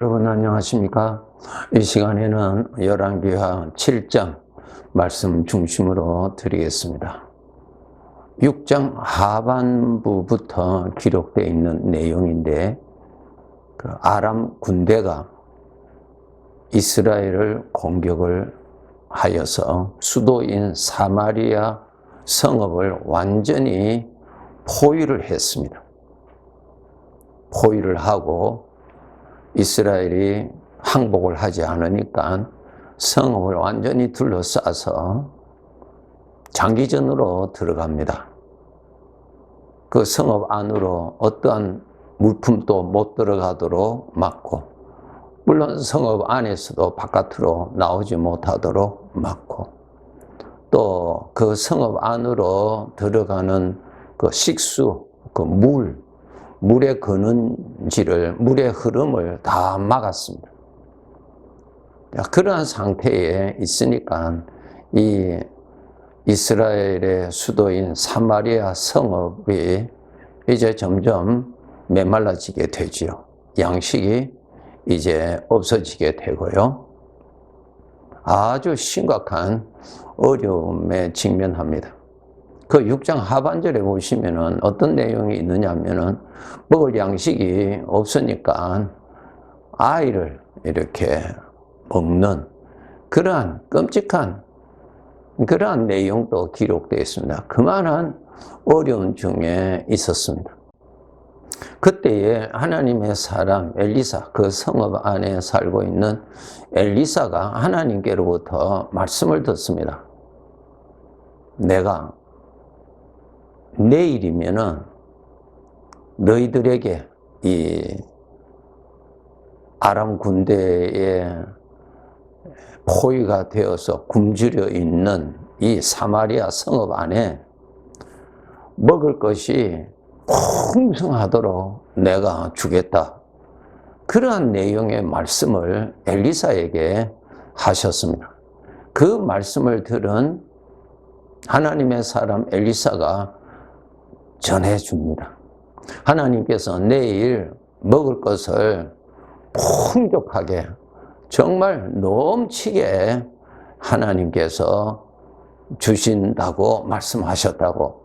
여러분 안녕하십니까? 이 시간에는 열왕기하 7장 말씀 중심으로 드리겠습니다. 6장 하반부부터 기록되어 있는 내용인데 아람 군대가 이스라엘을 공격을 하여서 수도인 사마리아 성읍을 완전히 포위를 했습니다. 포위를 하고 이스라엘이 항복을 하지 않으니까 성읍을 완전히 둘러싸서 장기전으로 들어갑니다. 그 성읍 안으로 어떠한 물품도 못 들어가도록 막고, 물론 성읍 안에서도 바깥으로 나오지 못하도록 막고, 또 그 성읍 안으로 들어가는 그 식수, 그 물의 근원지를, 물의 흐름을 다 막았습니다. 그러한 상태에 있으니까 이 이스라엘의 수도인 사마리아 성읍이 이제 점점 메말라지게 되지요. 양식이 이제 없어지게 되고요. 아주 심각한 어려움에 직면합니다. 그 6장 하반절에 보시면은 어떤 내용이 있느냐면은 먹을 양식이 없으니까 아이를 이렇게 먹는 그러한 끔찍한 그러한 내용도 기록되어 있습니다. 그만한 어려움 중에 있었습니다. 그때에 하나님의 사람 엘리사, 그 성읍 안에 살고 있는 엘리사가 하나님께로부터 말씀을 듣습니다. 내가 내일이면은 너희들에게 이 아람 군대에 포위가 되어서 굶주려 있는 이 사마리아 성읍 안에 먹을 것이 풍성하도록 내가 주겠다. 그러한 내용의 말씀을 엘리사에게 하셨습니다. 그 말씀을 들은 하나님의 사람 엘리사가 전해줍니다. 하나님께서 내일 먹을 것을 풍족하게 정말 넘치게 하나님께서 주신다고 말씀하셨다고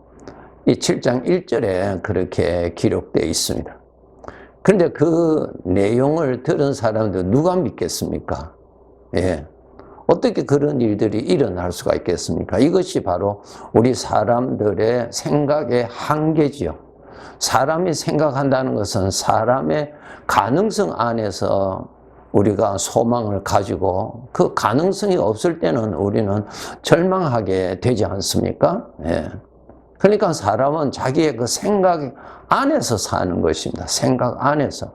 이 7장 1절에 그렇게 기록되어 있습니다. 그런데 그 내용을 들은 사람들 누가 믿겠습니까? 예. 어떻게 그런 일들이 일어날 수가 있겠습니까? 이것이 바로 우리 사람들의 생각의 한계지요. 사람이 생각한다는 것은 사람의 가능성 안에서 우리가 소망을 가지고 그 가능성이 없을 때는 우리는 절망하게 되지 않습니까? 예. 그러니까 사람은 자기의 그 생각 안에서 사는 것입니다. 생각 안에서.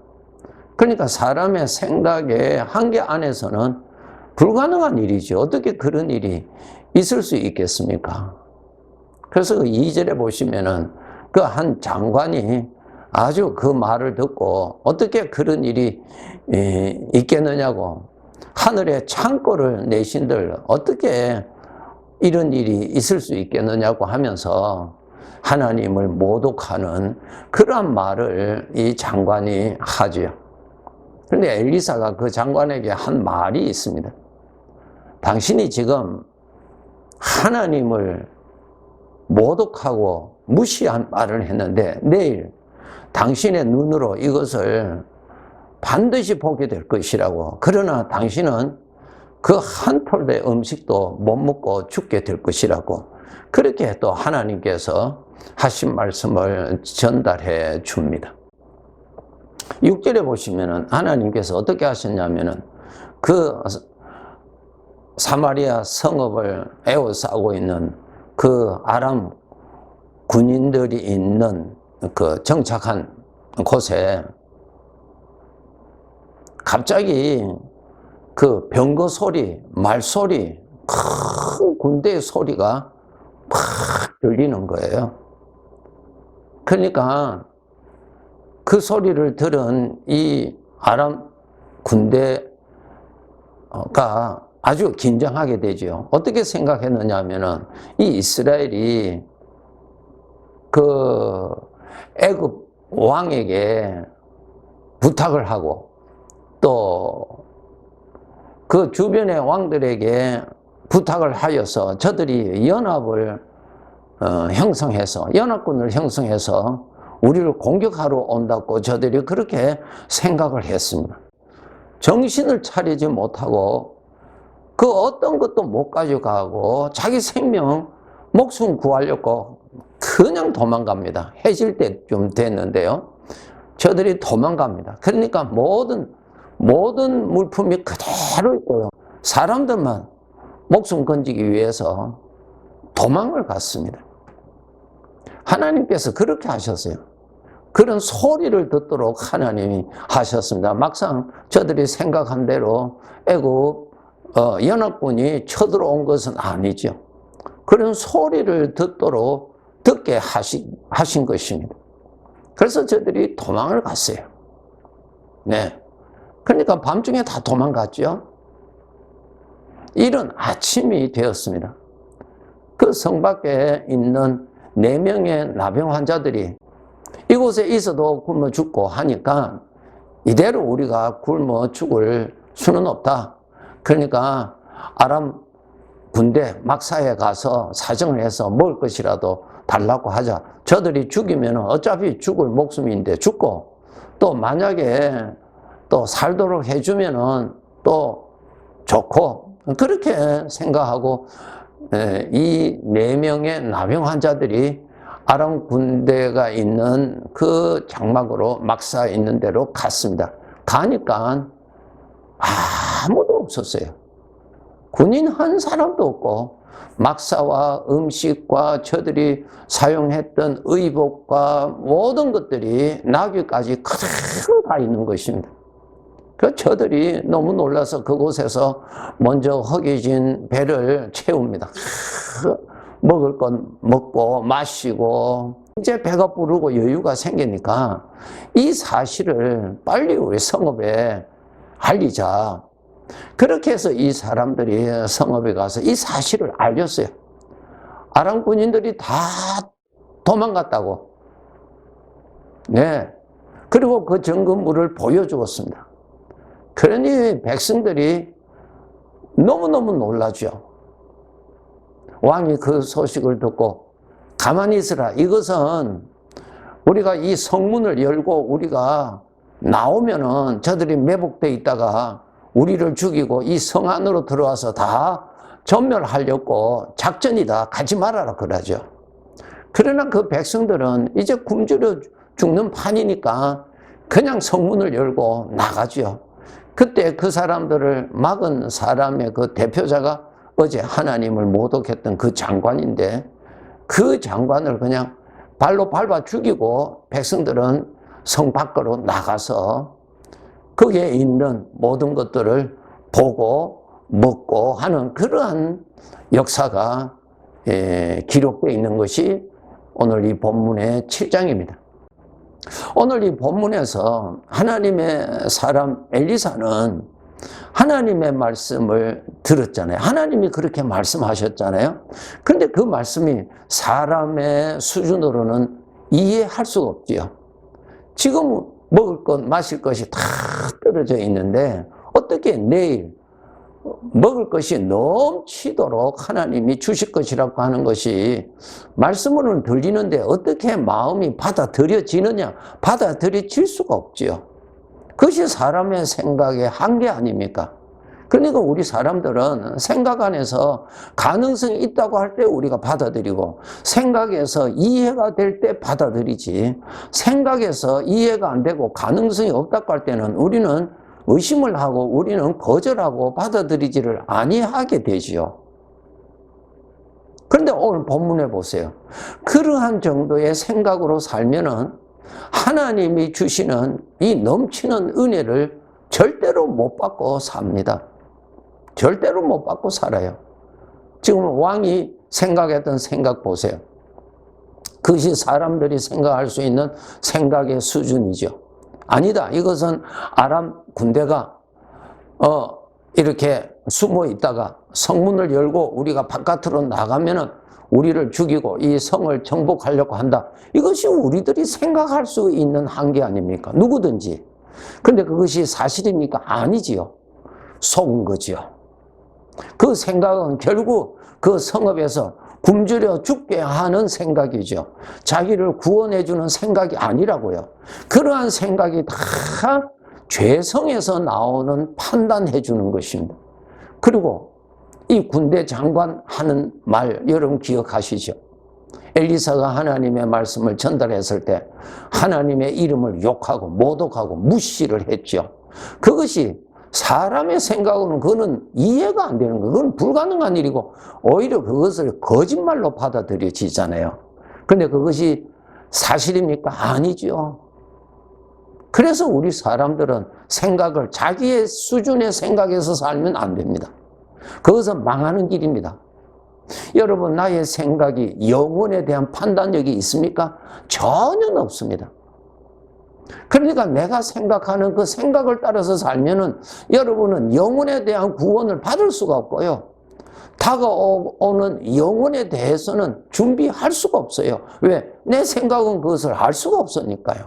그러니까 사람의 생각의 한계 안에서는 불가능한 일이죠. 어떻게 그런 일이 있을 수 있겠습니까? 그래서 그 2절에 보시면은 그 한 장관이 아주 그 말을 듣고 어떻게 그런 일이 있겠느냐고, 하늘에 창고를 내신들 어떻게 이런 일이 있을 수 있겠느냐고 하면서 하나님을 모독하는 그러한 말을 이 장관이 하지요. 그런데 엘리사가 그 장관에게 한 말이 있습니다. 당신이 지금 하나님을 모독하고 무시한 말을 했는데 내일 당신의 눈으로 이것을 반드시 보게 될 것이라고. 그러나 당신은 그 한 톨의 음식도 못 먹고 죽게 될 것이라고. 그렇게 또 하나님께서 하신 말씀을 전달해 줍니다. 6절에 보시면은 하나님께서 어떻게 하셨냐면은 그 사마리아 성읍을 에워싸고 있는 그 아람 군인들이 있는 그 정착한 곳에 갑자기 그 병거 소리, 말소리, 큰 군대의 소리가 팍 들리는 거예요. 그러니까 그 소리를 들은 이 아람 군대가 아주 긴장하게 되죠. 어떻게 생각했느냐 하면은 이 이스라엘이 그 애굽 왕에게 부탁을 하고 또 그 주변의 왕들에게 부탁을 하여서 저들이 연합을 형성해서, 연합군을 형성해서 우리를 공격하러 온다고 저들이 그렇게 생각을 했습니다. 정신을 차리지 못하고 그 어떤 것도 못 가져가고 자기 생명, 목숨 구하려고 그냥 도망갑니다. 해질 때쯤 됐는데요. 저들이 도망갑니다. 그러니까 모든 물품이 그대로 있고요. 사람들만 목숨 건지기 위해서 도망을 갔습니다. 하나님께서 그렇게 하셨어요. 그런 소리를 듣도록 하나님이 하셨습니다. 막상 저들이 생각한 대로 애굽 연합군이 쳐들어온 것은 아니죠. 그런 소리를 듣게 하신 것입니다. 그래서 저들이 도망을 갔어요. 네. 그러니까 밤중에 다 도망갔죠. 이른 아침이 되었습니다. 그 성 밖에 있는 4명의 나병 환자들이 이곳에 있어도 굶어 죽고 하니까 이대로 우리가 굶어 죽을 수는 없다. 그러니까 아람 군대 막사에 가서 사정을 해서 먹을 것이라도 달라고 하자. 저들이 죽이면 어차피 죽을 목숨인데 죽고, 또 만약에 또 살도록 해주면 또 좋고, 그렇게 생각하고 이 4명의 나병 환자들이 아람 군대가 있는 그 장막으로 막사에 있는 데로 갔습니다. 가니까 아무도 없었어요. 군인 한 사람도 없고, 막사와 음식과 저들이 사용했던 의복과 모든 것들이 나귀까지 그대로 다 있는 것입니다. 그 저들이 너무 놀라서 그곳에서 먼저 허기진 배를 채웁니다. 먹을 건 먹고 마시고 이제 배가 부르고 여유가 생기니까 이 사실을 빨리 우리 성읍에 알리자. 그렇게 해서 이 사람들이 성읍에 가서 이 사실을 알렸어요. 아람 군인들이 다 도망갔다고. 네. 그리고 그 정금물을 보여주었습니다. 그러니 백성들이 너무너무 놀라죠. 왕이 그 소식을 듣고 가만히 있으라. 이것은 우리가 이 성문을 열고 우리가 나오면은 저들이 매복돼 있다가 우리를 죽이고 이 성 안으로 들어와서 다 전멸하려고 작전이다. 가지 말아라 그러죠. 그러나 그 백성들은 이제 굶주려 죽는 판이니까 그냥 성문을 열고 나가죠. 그때 그 사람들을 막은 사람의 그 대표자가 어제 하나님을 모독했던 그 장관인데, 그 장관을 그냥 발로 밟아 죽이고 백성들은 성 밖으로 나가서 거기에 있는 모든 것들을 보고 먹고 하는 그러한 역사가 기록되어 있는 것이 오늘 이 본문의 7장입니다. 오늘 이 본문에서 하나님의 사람 엘리사는 하나님의 말씀을 들었잖아요. 하나님이 그렇게 말씀하셨잖아요. 그런데 그 말씀이 사람의 수준으로는 이해할 수가 없지요. 지금 먹을 것, 마실 것이 다 떨어져 있는데 어떻게 내일 먹을 것이 넘치도록 하나님이 주실 것이라고 하는 것이 말씀으로는 들리는데 어떻게 마음이 받아들여지느냐? 받아들여질 수가 없지요. 그것이 사람의 생각의 한계 아닙니까? 그러니까 우리 사람들은 생각 안에서 가능성이 있다고 할 때 우리가 받아들이고, 생각에서 이해가 될 때 받아들이지, 생각에서 이해가 안 되고 가능성이 없다고 할 때는 우리는 의심을 하고 우리는 거절하고 받아들이지를 아니하게 되지요. 그런데 오늘 본문에 보세요. 그러한 정도의 생각으로 살면은 하나님이 주시는 이 넘치는 은혜를 절대로 못 받고 삽니다. 절대로 못 받고 살아요. 지금 왕이 생각했던 생각 보세요. 그것이 사람들이 생각할 수 있는 생각의 수준이죠. 아니다. 이것은 아람 군대가 이렇게 숨어 있다가 성문을 열고 우리가 바깥으로 나가면은 우리를 죽이고 이 성을 정복하려고 한다. 이것이 우리들이 생각할 수 있는 한계 아닙니까? 누구든지. 그런데 그것이 사실입니까? 아니지요. 속은 거지요. 그 생각은 결국 그 성읍에서 굶주려 죽게 하는 생각이죠. 자기를 구원해주는 생각이 아니라고요. 그러한 생각이 다 죄성에서 나오는 판단해주는 것입니다. 그리고 이 군대 장관 하는 말 여러분 기억하시죠? 엘리사가 하나님의 말씀을 전달했을 때 하나님의 이름을 욕하고 모독하고 무시를 했죠. 그것이 사람의 생각으로는 그거는 이해가 안 되는 거예요. 그건 불가능한 일이고 오히려 그것을 거짓말로 받아들여지잖아요. 그런데 그것이 사실입니까? 아니죠. 그래서 우리 사람들은 생각을 자기의 수준의 생각에서 살면 안 됩니다. 그것은 망하는 길입니다. 여러분, 나의 생각이 영혼에 대한 판단력이 있습니까? 전혀 없습니다. 그러니까 내가 생각하는 그 생각을 따라서 살면은 여러분은 영혼에 대한 구원을 받을 수가 없고요. 다가오는 영혼에 대해서는 준비할 수가 없어요. 왜? 내 생각은 그것을 알 수가 없으니까요.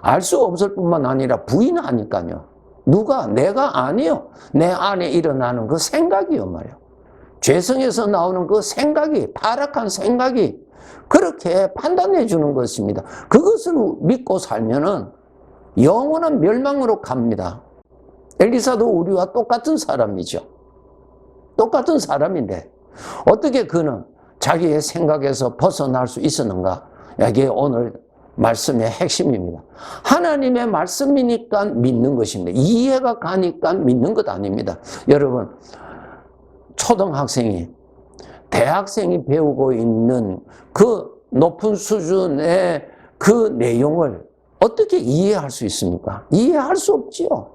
알 수가 없을 뿐만 아니라 부인하니까요. 누가? 내가 아니요. 내 안에 일어나는 그 생각이요 말이에요. 죄성에서 나오는 그 생각이, 타락한 생각이 그렇게 판단해 주는 것입니다. 그것을 믿고 살면은 영원한 멸망으로 갑니다. 엘리사도 우리와 똑같은 사람이죠. 똑같은 사람인데 어떻게 그는 자기의 생각에서 벗어날 수 있었는가? 이게 오늘 말씀의 핵심입니다. 하나님의 말씀이니까 믿는 것입니다. 이해가 가니까 믿는 것 아닙니다. 여러분, 초등학생이 대학생이 배우고 있는 그 높은 수준의 그 내용을 어떻게 이해할 수 있습니까? 이해할 수 없지요.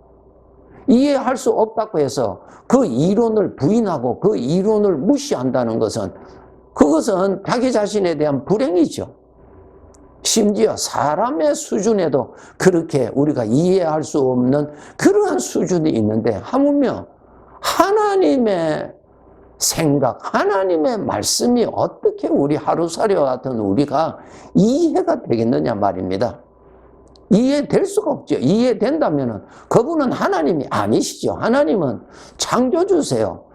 이해할 수 없다고 해서 그 이론을 부인하고 그 이론을 무시한다는 것은 그것은 자기 자신에 대한 불행이죠. 심지어 사람의 수준에도 그렇게 우리가 이해할 수 없는 그러한 수준이 있는데 하물며 하나님의 생각, 하나님의 말씀이 어떻게 우리 하루살이와 같은 우리가 이해가 되겠느냐 말입니다. 이해될 수가 없죠. 이해된다면 그분은 하나님이 아니시죠. 하나님은 창조주세요.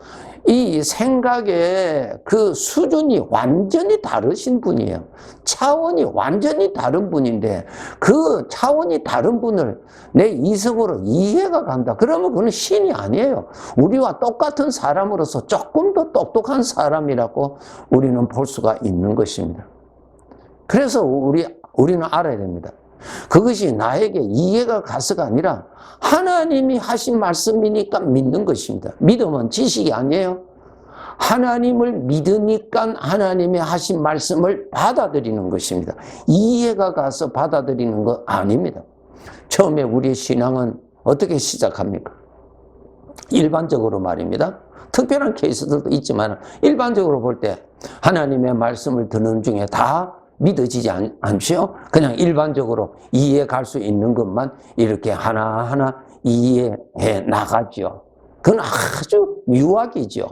이 생각의 그 수준이 완전히 다르신 분이에요. 차원이 완전히 다른 분인데 그 차원이 다른 분을 내 이성으로 이해가 간다. 그러면 그건 신이 아니에요. 우리와 똑같은 사람으로서 조금 더 똑똑한 사람이라고 우리는 볼 수가 있는 것입니다. 그래서 우리는 알아야 됩니다. 그것이 나에게 이해가 가서가 아니라 하나님이 하신 말씀이니까 믿는 것입니다. 믿음은 지식이 아니에요. 하나님을 믿으니까 하나님이 하신 말씀을 받아들이는 것입니다. 이해가 가서 받아들이는 것 아닙니다. 처음에 우리의 신앙은 어떻게 시작합니까? 일반적으로 말입니다. 특별한 케이스들도 있지만 일반적으로 볼 때 하나님의 말씀을 듣는 중에 다 믿어지지 않죠? 그냥 일반적으로 이해해 갈 수 있는 것만 이렇게 하나하나 이해해 나가죠. 그건 아주 유학이죠.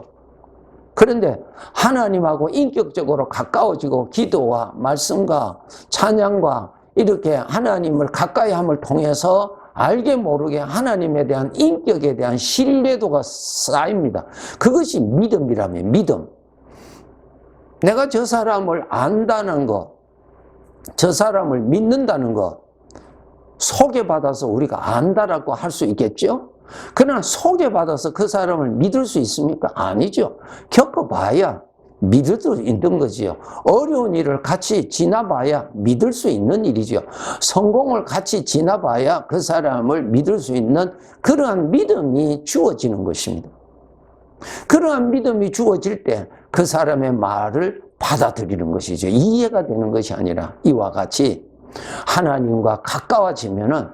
그런데 하나님하고 인격적으로 가까워지고 기도와 말씀과 찬양과 이렇게 하나님을 가까이 함을 통해서 알게 모르게 하나님에 대한 인격에 대한 신뢰도가 쌓입니다. 그것이 믿음이라면 믿음. 내가 저 사람을 안다는 것, 저 사람을 믿는다는 것, 소개받아서 우리가 안다라고 할 수 있겠죠? 그러나 소개받아서 그 사람을 믿을 수 있습니까? 아니죠. 겪어봐야 믿을 수 있는 거지요. 어려운 일을 같이 지나봐야 믿을 수 있는 일이죠. 성공을 같이 지나봐야 그 사람을 믿을 수 있는 그러한 믿음이 주어지는 것입니다. 그러한 믿음이 주어질 때 그 사람의 말을 받아들이는 것이죠. 이해가 되는 것이 아니라 이와 같이 하나님과 가까워지면은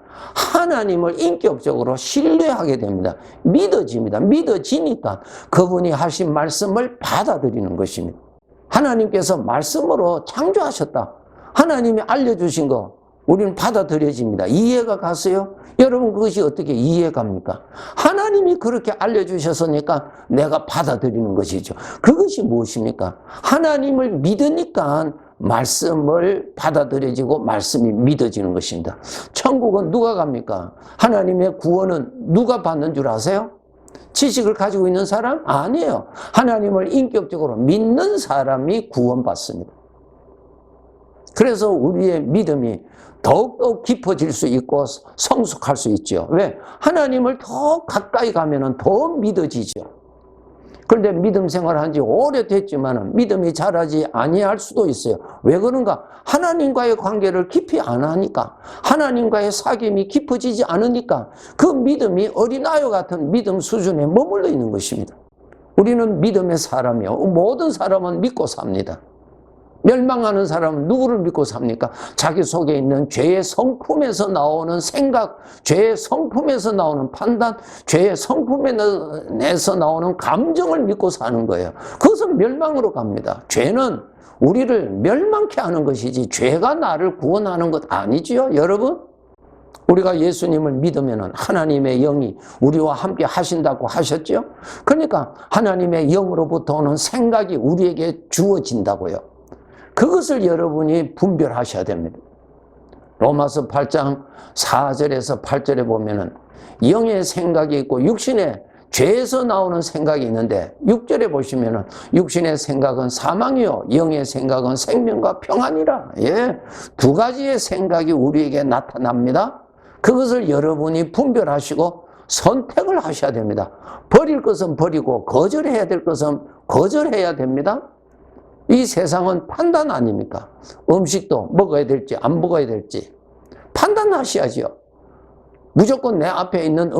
하나님을 인격적으로 신뢰하게 됩니다. 믿어집니다. 믿어지니까 그분이 하신 말씀을 받아들이는 것입니다. 하나님께서 말씀으로 창조하셨다. 하나님이 알려주신 거 우리는 받아들여집니다. 이해가 갔어요? 여러분 그것이 어떻게 이해갑니까? 하나님이 그렇게 알려주셨으니까 내가 받아들이는 것이죠. 그것이 무엇입니까? 하나님을 믿으니까 말씀을 받아들여지고 말씀이 믿어지는 것입니다. 천국은 누가 갑니까? 하나님의 구원은 누가 받는 줄 아세요? 지식을 가지고 있는 사람? 아니에요. 하나님을 인격적으로 믿는 사람이 구원받습니다. 그래서 우리의 믿음이 더욱더 깊어질 수 있고 성숙할 수 있죠. 왜? 하나님을 더 가까이 가면 더 믿어지죠. 그런데 믿음 생활한 지 오래됐지만 믿음이 자라지 아니할 수도 있어요. 왜 그런가? 하나님과의 관계를 깊이 안 하니까, 하나님과의 사귐이 깊어지지 않으니까 그 믿음이 어린아이 같은 믿음 수준에 머물러 있는 것입니다. 우리는 믿음의 사람이요. 모든 사람은 믿고 삽니다. 멸망하는 사람은 누구를 믿고 삽니까? 자기 속에 있는 죄의 성품에서 나오는 생각, 죄의 성품에서 나오는 판단, 죄의 성품에서 나오는 감정을 믿고 사는 거예요. 그것은 멸망으로 갑니다. 죄는 우리를 멸망케 하는 것이지 죄가 나를 구원하는 것 아니지요, 여러분? 우리가 예수님을 믿으면 하나님의 영이 우리와 함께 하신다고 하셨죠? 그러니까 하나님의 영으로부터 오는 생각이 우리에게 주어진다고요. 그것을 여러분이 분별하셔야 됩니다. 로마서 8장 4절에서 8절에 보면은 영의 생각이 있고 육신의 죄에서 나오는 생각이 있는데 6절에 보시면은 육신의 생각은 사망이요 영의 생각은 생명과 평안이라. 예, 두 가지의 생각이 우리에게 나타납니다. 그것을 여러분이 분별하시고 선택을 하셔야 됩니다. 버릴 것은 버리고 거절해야 될 것은 거절해야 됩니다. 이 세상은 판단 아닙니까? 음식도 먹어야 될지 안 먹어야 될지 판단하셔야죠. 무조건 내 앞에 있는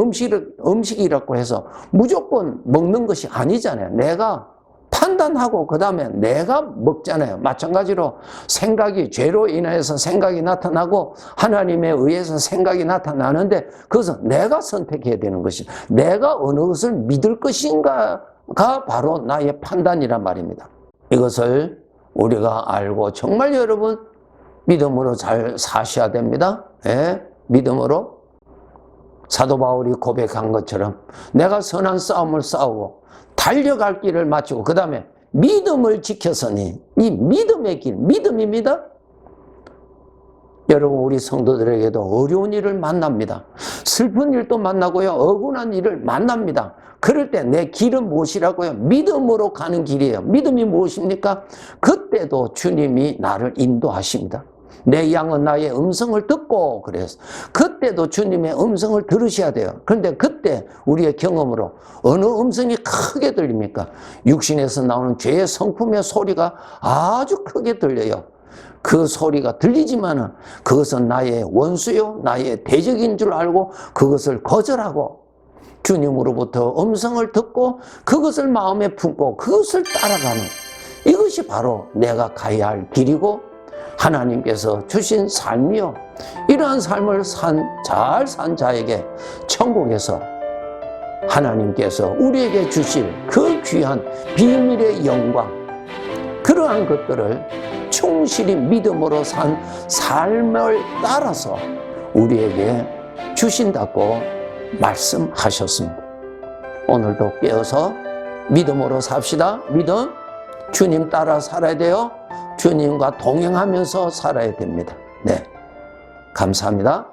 음식이라고 해서 무조건 먹는 것이 아니잖아요. 내가 판단하고 그 다음에 내가 먹잖아요. 마찬가지로 생각이 죄로 인해서 생각이 나타나고 하나님에 의해서 생각이 나타나는데 그것은 내가 선택해야 되는 것이 내가 어느 것을 믿을 것인가가 바로 나의 판단이란 말입니다. 이것을 우리가 알고 정말 여러분 믿음으로 잘 사셔야 됩니다. 예? 믿음으로 사도 바울이 고백한 것처럼 내가 선한 싸움을 싸우고 달려갈 길을 마치고 그 다음에 믿음을 지켰으니 이 믿음의 길, 믿음입니다. 여러분 우리 성도들에게도 어려운 일을 만납니다. 슬픈 일도 만나고요. 억울한 일을 만납니다. 그럴 때 내 길은 무엇이라고요? 믿음으로 가는 길이에요. 믿음이 무엇입니까? 그때도 주님이 나를 인도하십니다. 내 양은 나의 음성을 듣고 그래서 그때도 주님의 음성을 들으셔야 돼요. 그런데 그때 우리의 경험으로 어느 음성이 크게 들립니까? 육신에서 나오는 죄의 성품의 소리가 아주 크게 들려요. 그 소리가 들리지만은 그것은 나의 원수요, 나의 대적인 줄 알고 그것을 거절하고 주님으로부터 음성을 듣고 그것을 마음에 품고 그것을 따라가는 이것이 바로 내가 가야 할 길이고 하나님께서 주신 삶이요. 이러한 삶을 잘 산 자에게 천국에서 하나님께서 우리에게 주실 그 귀한 비밀의 영광 그러한 것들을 충실히 믿음으로 산 삶을 따라서 우리에게 주신다고 말씀하셨습니다. 오늘도 깨어서 믿음으로 삽시다. 믿음, 주님 따라 살아야 돼요. 주님과 동행하면서 살아야 됩니다. 네, 감사합니다.